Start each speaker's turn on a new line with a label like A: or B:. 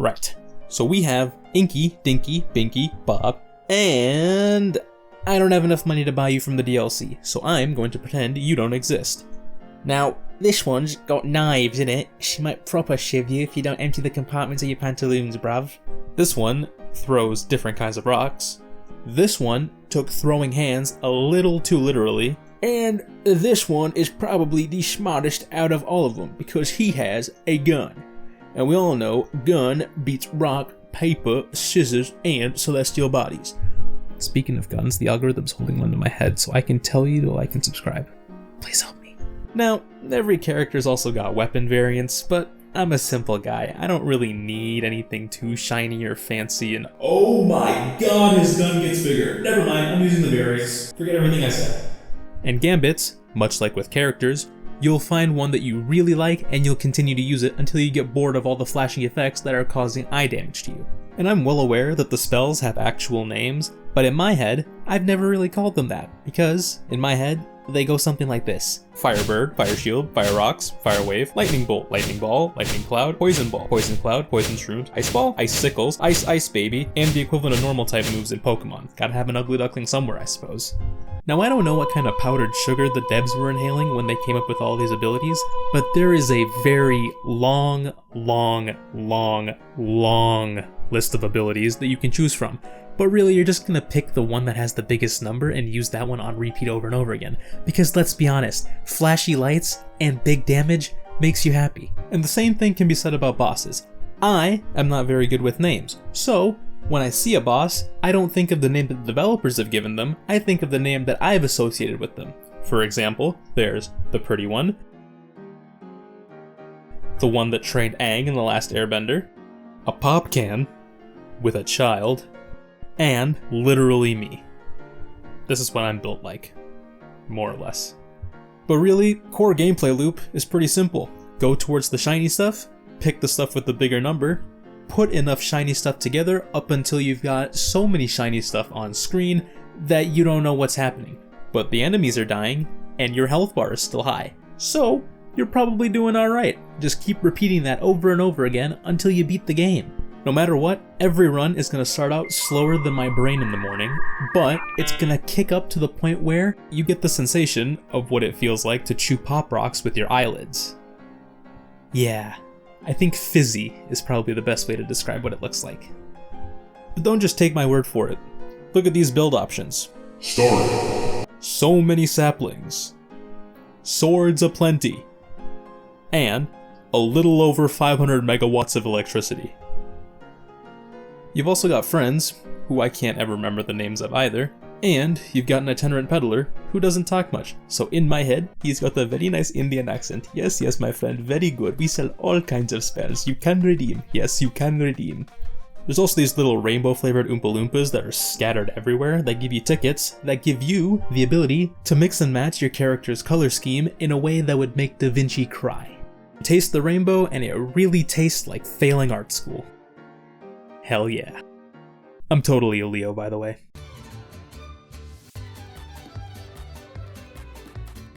A: Right. So we have Inky, Dinky, Binky, Bob, and I don't have enough money to buy you from the DLC, so I'm going to pretend you don't exist. Now, this one's got knives in it. She might proper shiv you if you don't empty the compartments of your pantaloons, bruv. This one throws different kinds of rocks. This one took throwing hands a little too literally. And this one is probably the smartest out of all of them because he has a gun. And we all know gun beats rock, paper, scissors, and celestial bodies. Speaking of guns, the algorithm's holding one to my head so I can tell you to like and subscribe. Please help me. Now, every character's also got weapon variants, but I'm a simple guy. I don't really need anything too shiny or fancy and oh my god, his gun gets bigger. Never mind, I'm using the variants. Forget everything I said. And gambits, much like with characters, you'll find one that you really like and you'll continue to use it until you get bored of all the flashing effects that are causing eye damage to you. And I'm well aware that the spells have actual names, but in my head, I've never really called them that, because in my head, they go something like this. Firebird, Fire Shield, Fire Rocks, Fire Wave, Lightning Bolt, Lightning Ball, Lightning Cloud, Poison Ball, Poison Cloud, Poison Shrooms, Ice Ball, Ice Sickles, Ice Ice Baby, and the equivalent of normal type moves in Pokemon. Gotta have an ugly duckling somewhere, I suppose. Now I don't know what kind of powdered sugar the devs were inhaling when they came up with all these abilities, but there is a very long list of abilities that you can choose from. But really, you're just gonna pick the one that has the biggest number and use that one on repeat over and over again. Because let's be honest, flashy lights and big damage makes you happy. And the same thing can be said about bosses. I am not very good with names, so when I see a boss, I don't think of the name that the developers have given them, I think of the name that I've associated with them. For example, there's the pretty one, the one that trained Aang in The Last Airbender, a pop can with a child, and literally me. This is what I'm built like, more or less. But really, core gameplay loop is pretty simple. Go towards the shiny stuff, pick the stuff with the bigger number, put enough shiny stuff together up until you've got so many shiny stuff on screen that you don't know what's happening. But the enemies are dying, and your health bar is still high. So, you're probably doing alright. Just keep repeating that over and over again until you beat the game. No matter what, every run is going to start out slower than my brain in the morning, but it's going to kick up to the point where you get the sensation of what it feels like to chew pop rocks with your eyelids. Yeah, I think fizzy is probably the best way to describe what it looks like. But don't just take my word for it. Look at these build options.
B: Story.
A: So many saplings. Swords aplenty. And a little over 500 megawatts of electricity. You've also got friends, who I can't ever remember the names of either, and you've got an itinerant peddler, who doesn't talk much, so in my head, he's got a very nice Indian accent. Yes, my friend, very good. We sell all kinds of spells. You can redeem. Yes, you can redeem. There's also these little rainbow-flavored Oompa Loompas that are scattered everywhere that give you tickets that give you the ability to mix and match your character's color scheme in a way that would make Da Vinci cry. Taste the rainbow, and it really tastes like failing art school. Hell yeah. I'm totally a Leo, by the way.